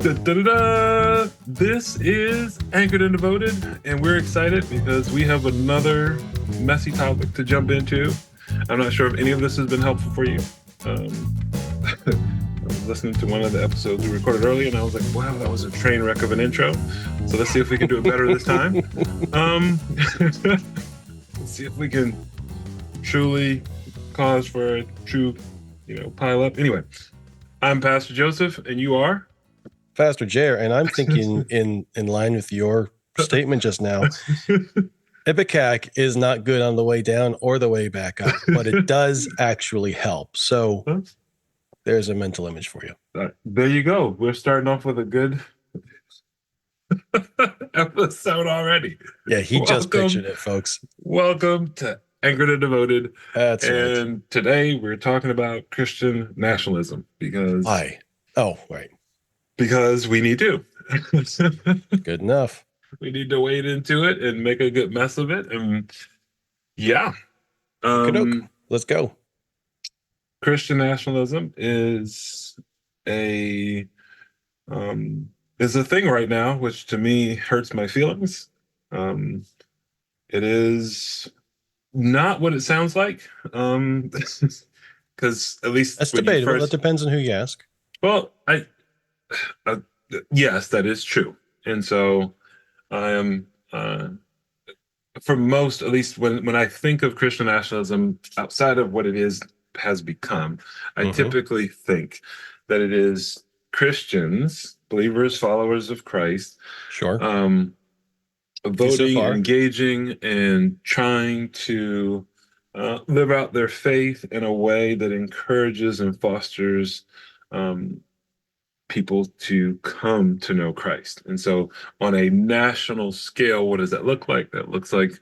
Da-da-da-da. This is Anchored and Devoted, and we're excited because we have another messy topic to jump into. I'm not sure if any of this has been helpful for you. I was listening to one of the episodes we recorded earlier, and I was like, wow, that was a train wreck of an intro. So let's see if we can do it better this time. Let's see if we can truly cause for a true, pile up. Anyway, I'm Pastor Joseph, and you are? Pastor Jer, and I'm thinking in line with your statement just now, Ipecac is not good on the way down or the way back up, but it does actually help. So there's a mental image for you. There you go. We're starting off with a good episode already. Yeah, he just pictured it, folks. Welcome to Anchored and Devoted. That's right. And today we're talking about Christian nationalism because... Why? Oh, right. Because we need to. Good enough. We need to wade into it and make a good mess of it. And yeah. Let's go. Christian nationalism is a thing right now, which to me hurts my feelings. It is not what it sounds like. Because at least that's debatable. That depends on who you ask. Well, yes, that is true. And so I am, for most, at least when I think of Christian nationalism outside of what it has become, I typically think that it is Christians, believers, followers of Christ, sure, voting, engaging, and trying to live out their faith in a way that encourages and fosters people to come to know Christ. And so on a national scale, what does that look like? That looks like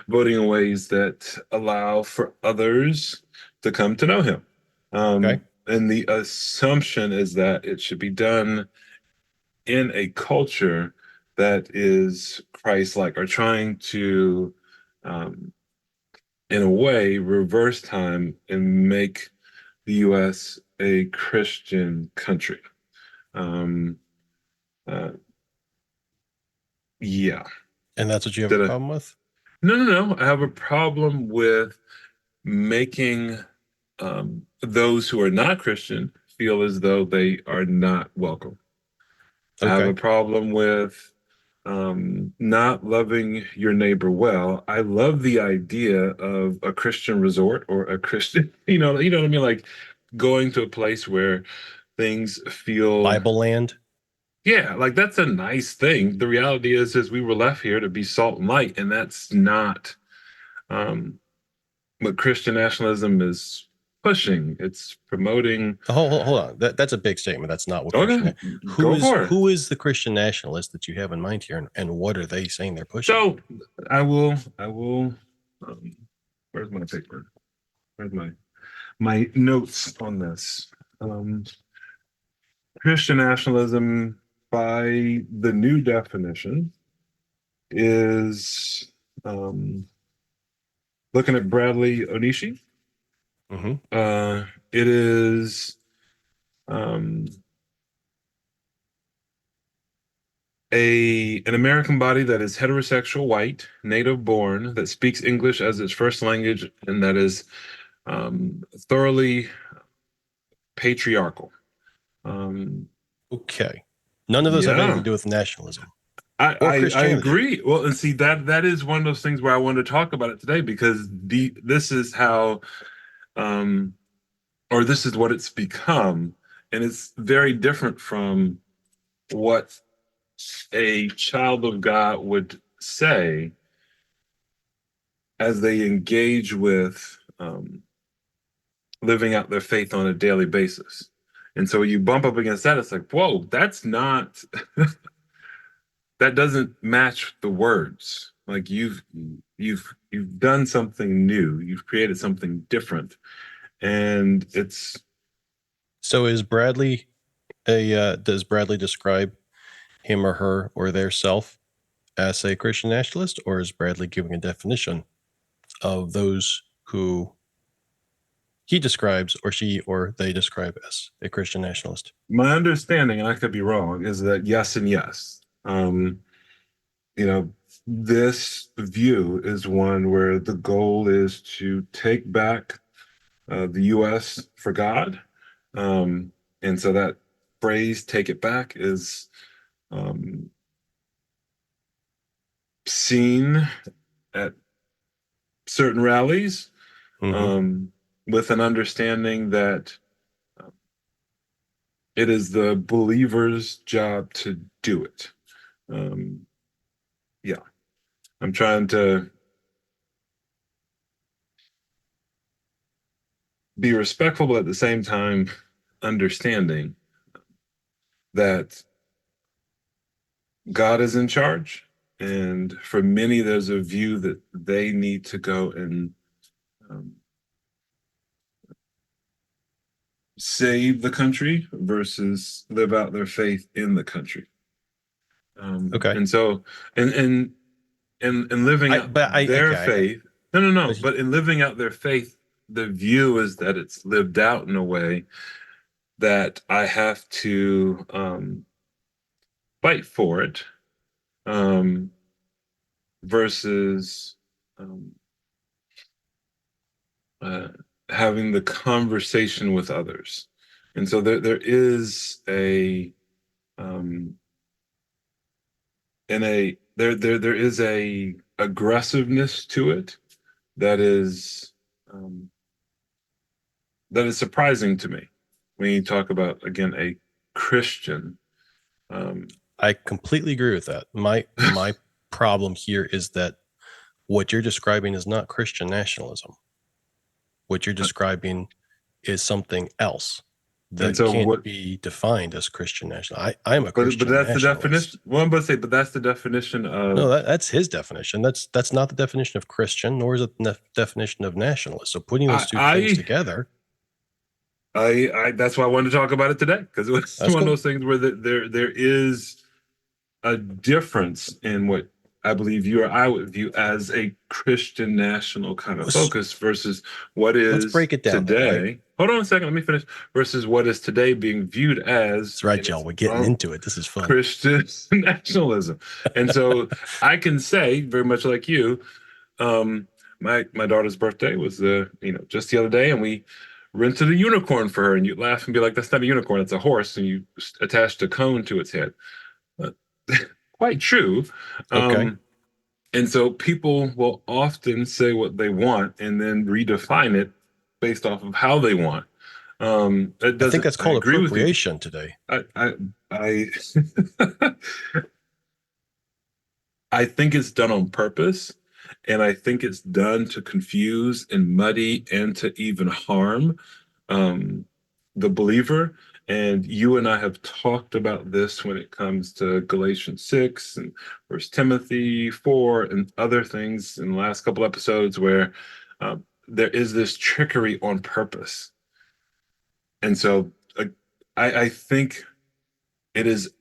voting in ways that allow for others to come to know him. And the assumption is that it should be done in a culture that is Christ-like, or trying to, in a way, reverse time and make the U.S. a Christian country. Yeah. And that's what you have a problem with? No. I have a problem with making those who are not Christian feel as though they are not welcome. Okay. I have a problem with not loving your neighbor well. I love the idea of a Christian resort or a Christian, you know what I mean? Like going to a place where things feel Bible land. Yeah, like that's a nice thing. The reality is we were left here to be salt and light, and that's not what Christian nationalism is pushing. It's promoting. Hold on. That's a big statement. That's not what. Okay. Who is the Christian nationalist that you have in mind here, and what are they saying they're pushing? So I will. Where's my paper? Where's my notes on this? Christian nationalism, by the new definition, is looking at Bradley Onishi. It is an American body that is heterosexual, white, native born, that speaks English as its first language, and that is thoroughly patriarchal. Okay. None of those have anything to do with nationalism. I agree. Well, and see, that is one of those things where I wanted to talk about it today, because this is how, or this is what it's become. And it's very different from what a child of God would say as they engage with living out their faith on a daily basis. And so you bump up against that, it's like, whoa, that's not, that doesn't match the words. Like you've done something new, you've created something different, and it's. So is Bradley does Bradley describe him or her or their self as a Christian nationalist, or is Bradley giving a definition of those who he describes, or she or they describe as a Christian nationalist? My understanding, and I could be wrong, is that yes and yes. You know, this view is one where the goal is to take back the U.S. for God. And so that phrase, take it back, is um, seen at certain rallies with an understanding that it is the believer's job to do it. Yeah, I'm trying to be respectful, but at the same time, understanding that God is in charge. And for many, there's a view that they need to go and save the country versus live out their faith in the country. Okay. And so, and living out their faith. No. But in living out their faith, the view is that it's lived out in a way that I have to fight for it versus having the conversation with others. And so there is a there is a aggressiveness to it that is surprising to me when you talk about, again, a Christian. I completely agree with that. My problem here is that what you're describing is not Christian nationalism. What you're describing is something else that can't be defined as Christian national. I am a Christian but that's nationalist. the definition. Well, I'm about to say, but that's the definition of. No, that's his definition. That's not the definition of Christian, nor is it the definition of nationalist. So putting those two things together. That's why I wanted to talk about it today, because it's one of those things where there is a difference in what I believe you or I would view as a Christian national kind of focus versus what is, let's break it down today. Right? Hold on a second, let me finish. Versus what is today being viewed as. That's right, y'all. We're getting into it. This is fun. Christian nationalism. And so I can say, very much like you, my daughter's birthday was just the other day, and we rented a unicorn for her, and you'd laugh and be like, that's not a unicorn, it's a horse, and you attached a cone to its head. Quite true. Okay. And so people will often say what they want and then redefine it based off of how they want. I think that's called appropriation today. I think it's done on purpose, and I think it's done to confuse and muddy and to even harm the believer. And you and I have talked about this when it comes to Galatians 6 and 1 Timothy 4 and other things in the last couple episodes, where there is this trickery on purpose. And so I think it is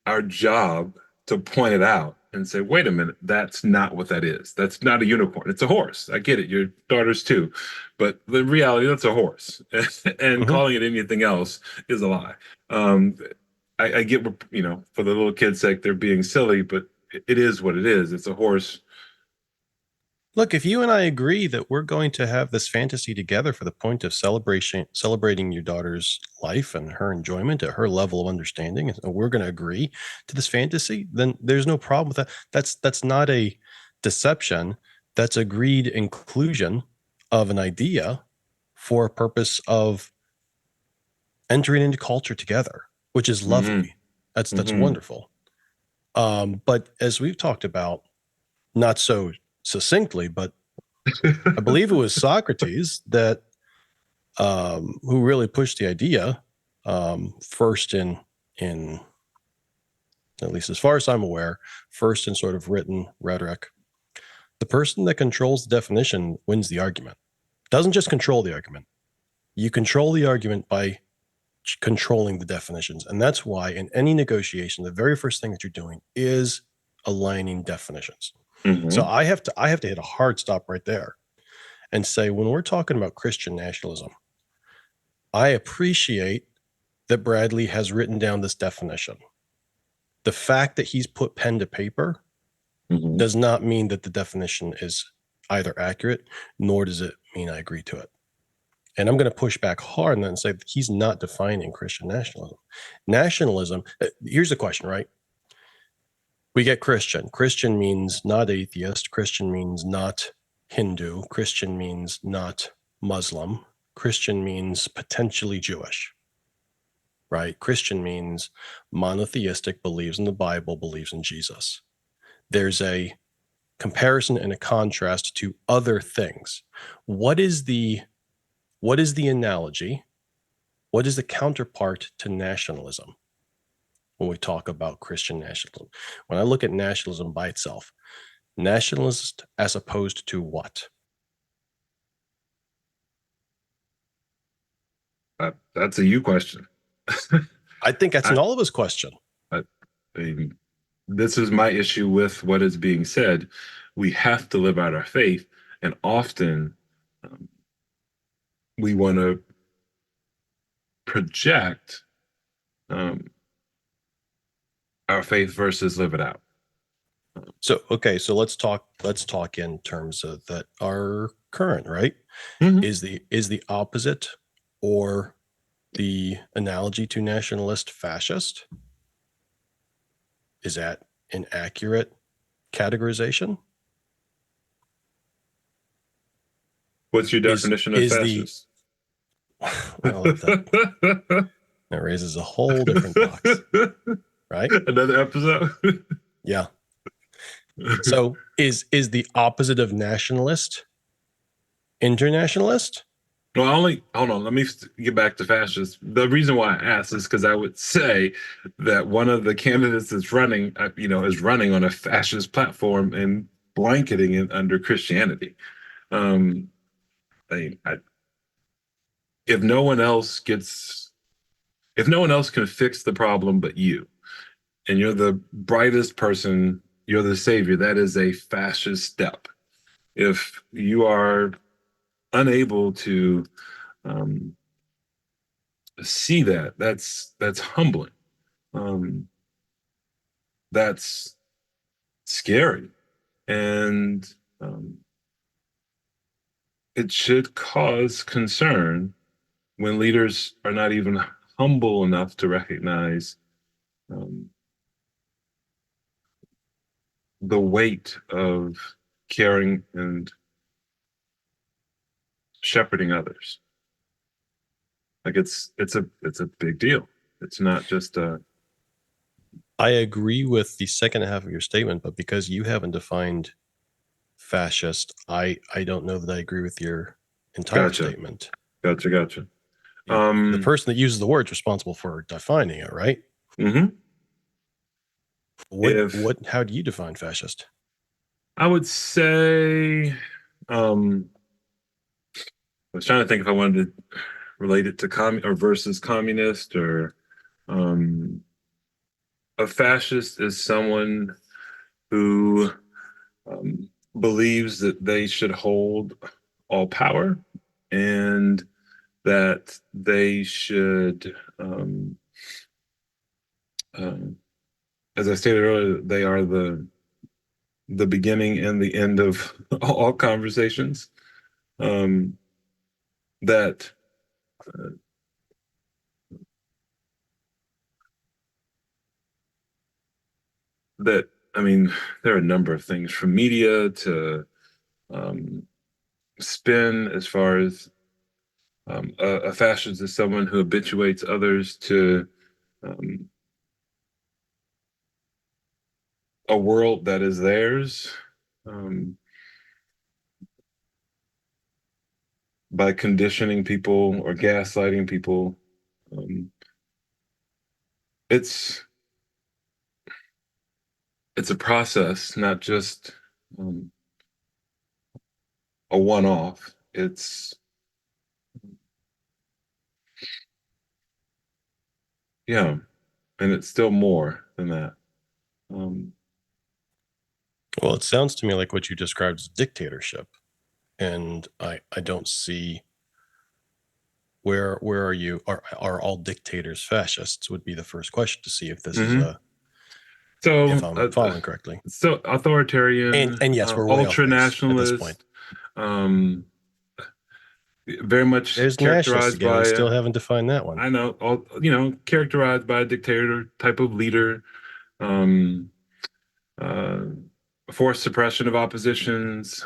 our job to point it out and say, wait a minute, that's not what that is. That's not a unicorn. It's a horse. I get it. Your daughter's too. But the reality, that's a horse. And calling it anything else is a lie. I get, for the little kid's sake, they're being silly, but it is what it is. It's a horse. Look, if you and I agree that we're going to have this fantasy together for the point of celebrating your daughter's life and her enjoyment at her level of understanding, and we're going to agree to this fantasy, then there's no problem with that. That's not a deception. That's agreed inclusion of an idea for a purpose of entering into culture together, which is lovely. That's wonderful. But as we've talked about, not so succinctly, but I believe it was Socrates that who really pushed the idea first in at least as far as I'm aware, first in sort of written rhetoric. The person that controls the definition wins the argument. Doesn't just control the argument. You control the argument by controlling the definitions. And that's why in any negotiation, the very first thing that you're doing is aligning definitions. So I have to hit a hard stop right there and say, when we're talking about Christian nationalism, I appreciate that Bradley has written down this definition. The fact that he's put pen to paper does not mean that the definition is either accurate, nor does it mean I agree to it. And I'm going to push back hard and then say that he's not defining Christian nationalism. Nationalism, here's the question, right? We get Christian. Christian means not atheist. Christian means not Hindu. Christian means not Muslim. Christian means potentially Jewish, right? Christian means monotheistic, believes in the Bible, believes in Jesus. There's a comparison and a contrast to other things. What is the analogy? What is the counterpart to nationalism when we talk about Christian nationalism? When I look at nationalism by itself, nationalist as opposed to what? That's a you question. I think that's an all of us question. I mean, this is my issue with what is being said. We have to live out our faith, and often we want to project our faith versus live it out. So okay, so let's talk in terms of that are current, right? Mhm. Is the opposite or the analogy to nationalist fascist? Is that an accurate categorization? What's your definition of fascist? Well, that raises a whole different box, right? Another episode. Yeah. So is the opposite of nationalist internationalist? Well, hold on. Let me get back to fascist. The reason why I asked is because I would say that one of the candidates that's running, is running on a fascist platform and blanketing it under Christianity. I, I, if no one else can fix the problem but you, and you're the brightest person, you're the savior, that is a fascist step. If you are unable to see that, that's humbling. That's scary, and it should cause concern when leaders are not even humble enough to recognize the weight of caring and shepherding others. Like it's a big deal. It's not just I agree with the second half of your statement, but because you haven't defined fascist, I don't know that I agree with your entire statement. Gotcha. The person that uses the word is responsible for defining it, right? Mm-hmm. How do you define fascist? I would say, I was trying to think if I wanted to relate it to versus communist, or a fascist is someone who believes that they should hold all power and that they should, as I stated earlier, they are the beginning and the end of all conversations. That that I mean, there are a number of things from media to spin as far as a fascist is someone who habituates others to a world that is theirs by conditioning people or gaslighting people. It's a process, not just a one-off. It's yeah, and it's still more than that. Well, it sounds to me like what you described as dictatorship, and I don't see where are you? Are all dictators fascists? Would be the first question to see if this is Hmm. if So, I'm following correctly. so authoritarian, And yes, we're way off ultra base at this point. nationalist, um, very much There's nationalists characterized again. We by, still haven't defined that one. I know, all, characterized by a dictator type of leader, um, uh, forced suppression of oppositions.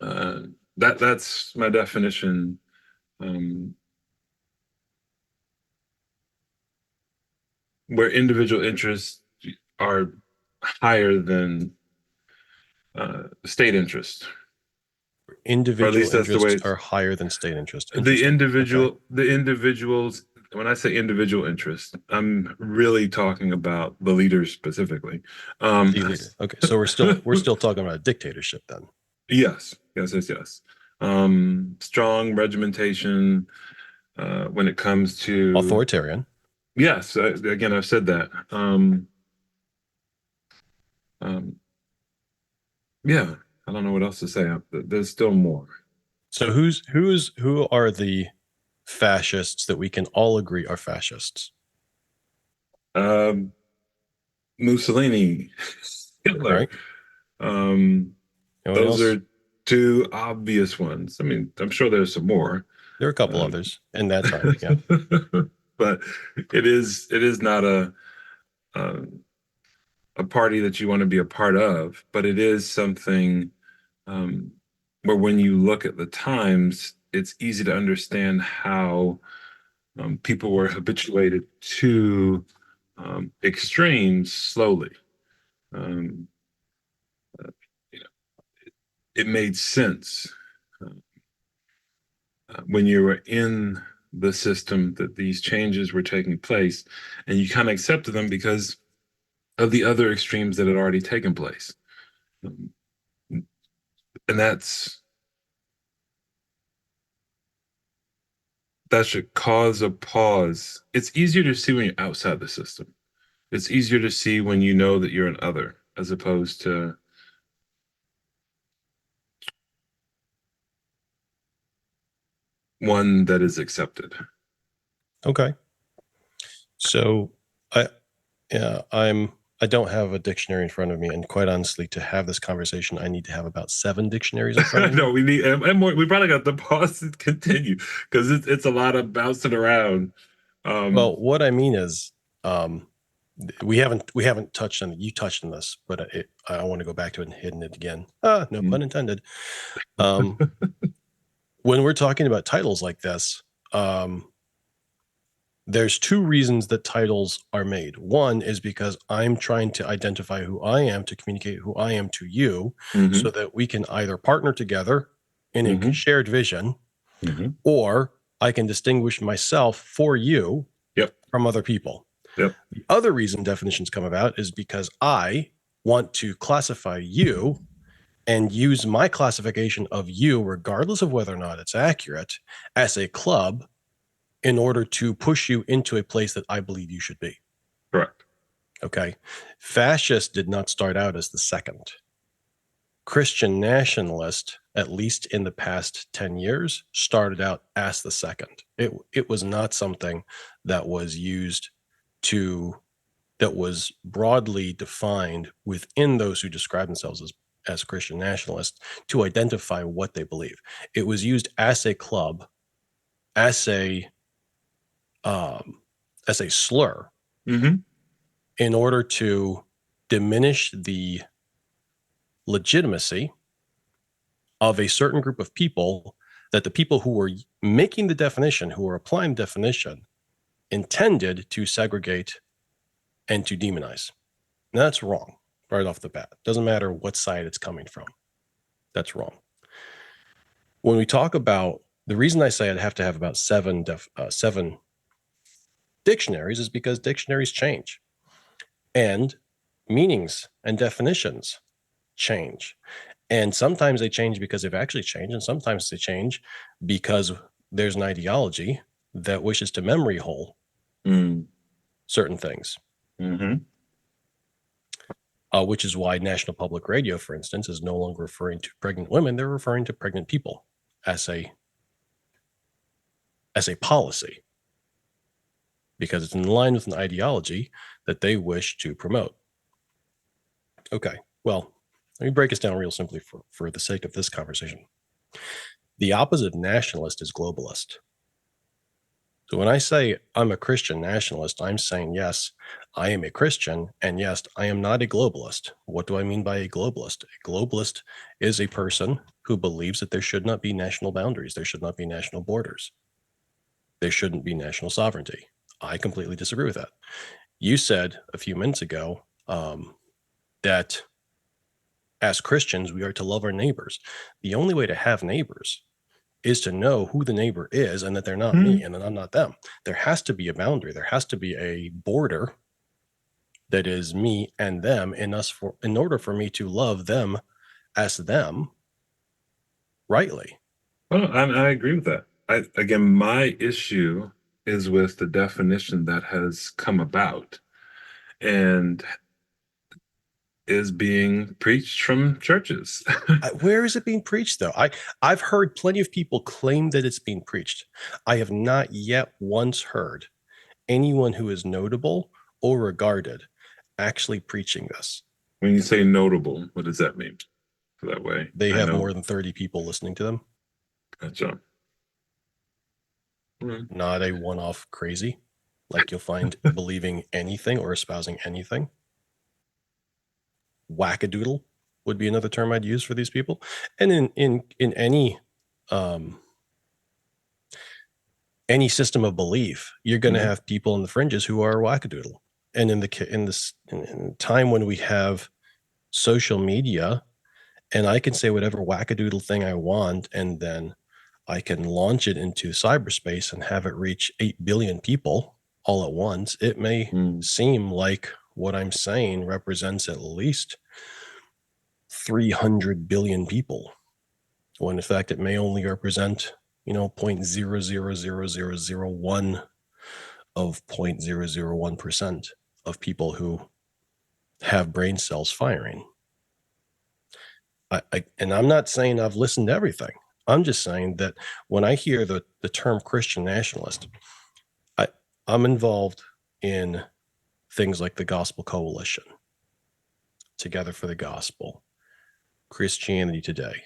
Uh, that's my definition. Um, where individual interests are higher than state interest, or at Individual least that's the way interests it's are higher than state interest. the Interesting. Okay. individuals. When I say individual interest, I'm really talking about the leaders specifically. The leader. Okay. So we're still talking about a dictatorship then. Yes, yes, yes, yes. Strong regimentation when it comes to, Authoritarian. yes. Again, I've said that. Um, yeah, I don't know what else to say. There's still more. So who are the fascists that we can all agree are fascists? Um, Mussolini, All Hitler. right. Um, Anyone those else? are two obvious ones. I mean, I'm sure there's some more. There are a couple Um, others in that time. Yeah. but it is not um, a party that you want to be a part of, but it is something um, where when you look at the times, it's easy to understand how people were habituated to extremes slowly. Um, you know, it made sense when you were in the system that these changes were taking place, and you kind of accepted them because of the other extremes that had already taken place. Um, and that should cause a pause. It's easier to see when you're outside the system. It's easier to see when you know that you're an other, as opposed to one that is accepted. Okay. So I don't have a dictionary in front of me, and quite honestly, to have this conversation, I need to have about 7 dictionaries in front of me. No, we need and more. We probably got to pause and continue because it's a lot of bouncing around. Well, what I mean is, um, we haven't touched on it. You touched on this, but I want to go back to it and hit it again. No pun intended. Um, when we're talking about titles like this, there's 2 reasons that titles are made. One is because I'm trying to identify who I am, to communicate who I am to you, Mhm, so that we can either partner together in a mhm, shared vision, mhm. or I can distinguish myself for you Yep, from other people. yep. The other reason definitions come about is because I want to classify you and use my classification of you, regardless of whether or not it's accurate, as a club in order to push you into a place that I believe you should be. Correct. Okay. Fascist did not start out as the second. Christian nationalist, at least in the past 10 years, started out as the second. It was not something that was used that was broadly defined within those who describe themselves as Christian nationalists to identify what they believe. It was used as a club, as um, a slur, Hmm. in order to diminish the legitimacy of a certain group of people, that the people who were making the definition, who were applying the definition, intended to segregate and to demonize. Now, that's wrong right off the bat. Doesn't matter what side it's coming from. That's wrong. When we talk about, the reason I say I'd have to have about 7 dictionaries is because dictionaries change, and meanings and definitions change. And sometimes they change because they've actually changed, and sometimes they change because there's an ideology that wishes to memory hole certain things. Mm-hmm. Which is why National Public Radio, for instance, is no longer referring to pregnant women. They're referring to pregnant people as a as a policy because it's in line with an ideology that they wish to promote. Okay, well, let me break this down real simply for the sake of this conversation. The opposite of nationalist is globalist. So when I say I'm a Christian nationalist, I'm saying, yes, I am a Christian, and yes, I am not a globalist. What do I mean by a globalist? A globalist is a person who believes that there should not be national boundaries. There should not be national borders. There shouldn't be national sovereignty. I completely disagree with that. You said a few minutes ago that as Christians, we are to love our neighbors. The only way to have neighbors is to know who the neighbor is and that they're not me and that I'm not them. There has to be a boundary. There has to be a border that is me and them in order for me to love them as them rightly. Well, I agree with that. Again, my issue is with the definition that has come about and is being preached from churches. Where is it being preached, though? I've heard plenty of people claim that it's being preached. I have not yet once heard anyone who is notable or regarded actually preaching this. When you say notable, what does that mean? That way they have more than 30 people listening to them. Gotcha. Not a one-off crazy like you'll find believing anything or espousing anything. Wackadoodle would be another term I'd use for these people. And in any system of belief, you're going to have people in the fringes who are wackadoodle. And in the time when we have social media, and I can say whatever wackadoodle thing I want, and then I can launch it into cyberspace and have it reach 8 billion people all at once, it may seem like what I'm saying represents at least 300 billion people, when in fact it may only represent 0.00001 of 0.001% of people who have brain cells firing. And I'm not saying I've listened to everything. I'm just saying that when I hear the term Christian nationalist, I'm involved in things like the Gospel Coalition, Together for the Gospel, Christianity Today.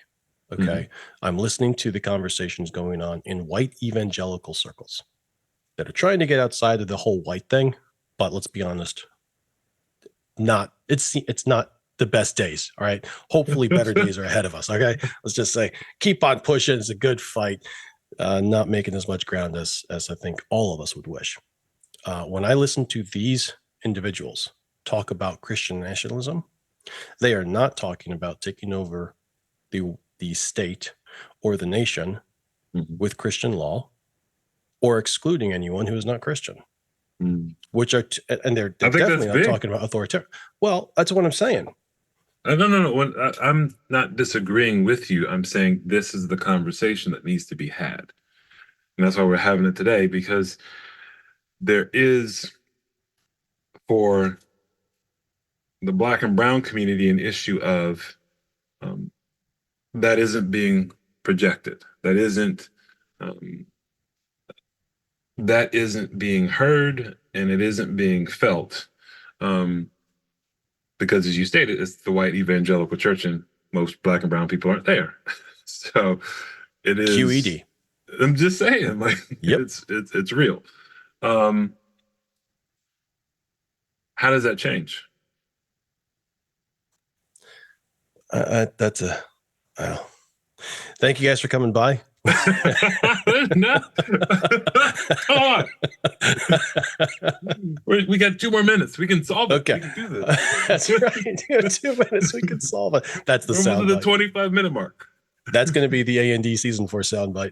Okay. I'm listening to the conversations going on in white evangelical circles that are trying to get outside of the whole white thing. But let's be honest, it's not the best days. All right. Hopefully better days are ahead of us. Okay. Let's just say, keep on pushing. It's a good fight. Not making as much ground as I think all of us would wish. When I listen to these individuals talk about Christian nationalism, they are not talking about taking over the state or the nation with Christian law or excluding anyone who is not Christian, which are, and they're definitely not talking about authoritarian. Well, that's what I'm saying. No. I'm not disagreeing with you. I'm saying this is the conversation that needs to be had. And that's why we're having it today, because there is, for the Black and brown community, an issue of that isn't being projected. That isn't being heard, and it isn't being felt. Because, as you stated, it's the white evangelical church, and most Black and brown people aren't there. So it is QED. I'm just saying, like, it's real. How does that change? Thank you guys for coming by. No. Come on. We got 2 more minutes. We can solve it. Okay. We can do this. That's right. 2 minutes. We can solve it. That's the sound bite. The 25-minute mark. That's going to be the A&D season 4 soundbite.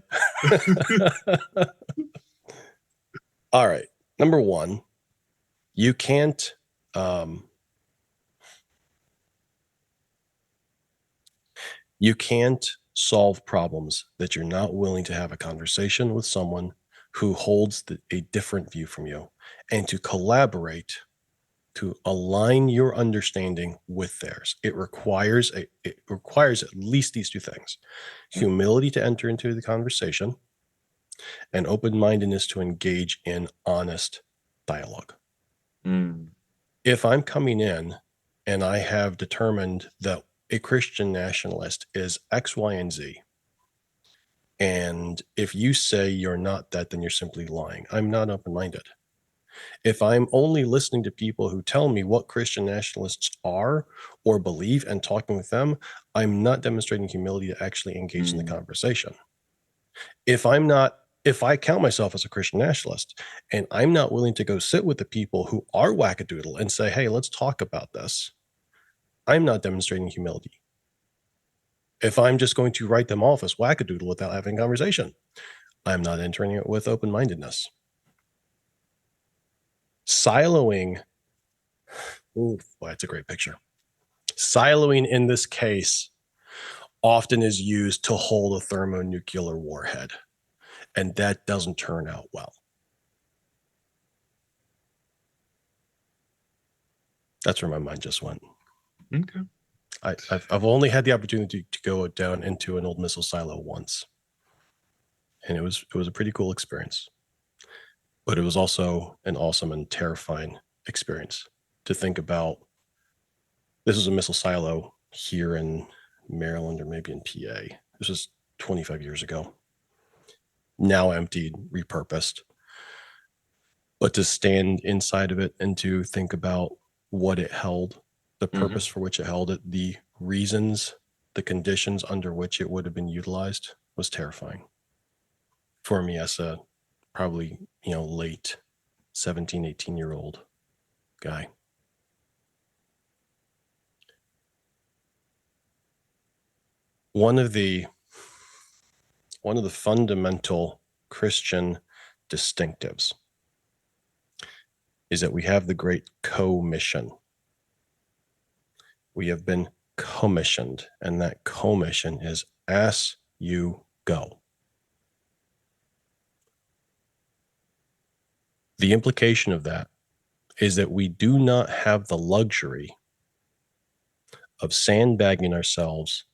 All right. Number 1, you can't solve problems that you're not willing to have a conversation with someone who holds a different view from you, and to collaborate to align your understanding with theirs. It requires at least these 2 things: humility to enter into the conversation, and open-mindedness to engage in honest dialogue. If I'm coming in and I have determined that a Christian nationalist is X, Y, and Z, and if you say you're not that, then you're simply lying. I'm not open-minded. If I'm only listening to people who tell me what Christian nationalists are or believe and talking with them, I'm not demonstrating humility to actually engage in the conversation. If I count myself as a Christian nationalist and I'm not willing to go sit with the people who are wackadoodle and say, hey, let's talk about this, I'm not demonstrating humility. If I'm just going to write them off as wackadoodle without having a conversation, I'm not entering it with open-mindedness. Siloing, oh boy, that's a great picture. Siloing in this case often is used to hold a thermonuclear warhead, and that doesn't turn out well. That's where my mind just went. Okay. I've only had the opportunity to go down into an old missile silo once, and it was a pretty cool experience. But it was also an awesome and terrifying experience to think about. This was a missile silo here in Maryland or maybe in PA. This was 25 years ago. Now emptied, repurposed. But to stand inside of it and to think about what it held, the purpose for which it held it, the reasons, the conditions under which it would have been utilized was terrifying for me as a probably, late 17, 18-year-old guy. One of the fundamental Christian distinctives is that we have the great commission. We have been commissioned, and that commission is as you go. The implication of that is that we do not have the luxury of sandbagging ourselves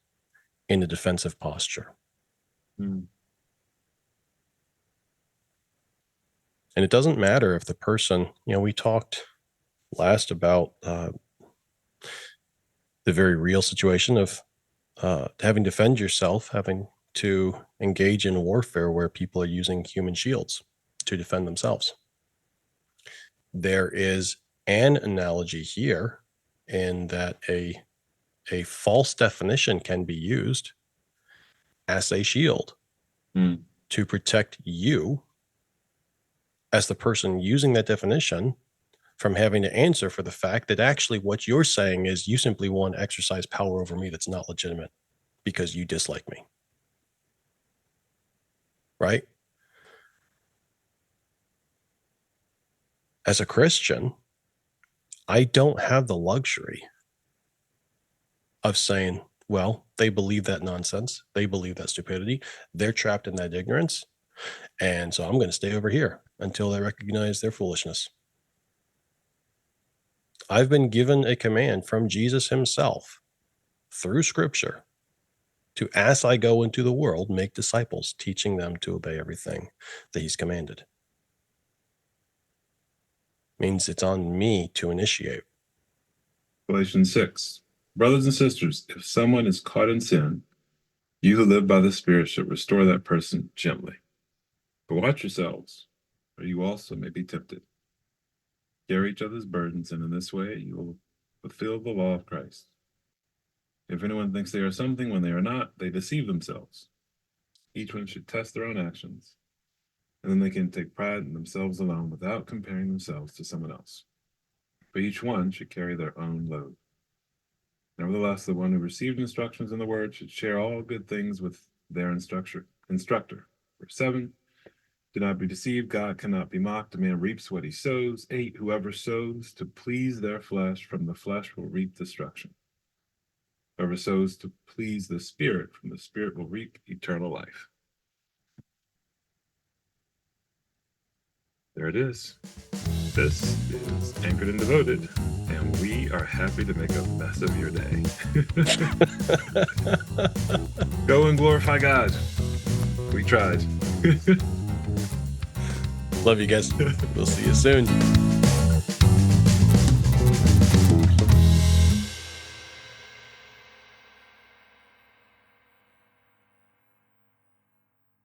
in a defensive posture. And it doesn't matter if the person, we talked last about the very real situation of having to defend yourself, having to engage in warfare where people are using human shields to defend themselves. There is an analogy here in that a false definition can be used as a shield to protect you as the person using that definition from having to answer for the fact that actually what you're saying is you simply want to exercise power over me that's not legitimate because you dislike me. Right? As a Christian, I don't have the luxury of saying, well, they believe that nonsense. They believe that stupidity. They're trapped in that ignorance. And so I'm going to stay over here until they recognize their foolishness. I've been given a command from Jesus himself through scripture to, as I go into the world, make disciples, teaching them to obey everything that he's commanded. Means it's on me to initiate. Galatians 6. Brothers and sisters, if someone is caught in sin, you who live by the Spirit should restore that person gently. But watch yourselves, or you also may be tempted. Carry each other's burdens, and in this way you will fulfill the law of Christ. If anyone thinks they are something when they are not, they deceive themselves. Each one should test their own actions, and then they can take pride in themselves alone without comparing themselves to someone else. But each one should carry their own load. Nevertheless, the one who received instructions in the word should share all good things with their instructor. Verse 7, do not be deceived. God cannot be mocked. A man reaps what he sows. 8, whoever sows to please their flesh, from the flesh will reap destruction. Whoever sows to please the Spirit, from the Spirit will reap eternal life. There it is. This is Anchored and Devoted, and we are happy to make a mess of your day. Go and glorify God. We tried. Love you guys. We'll see you soon.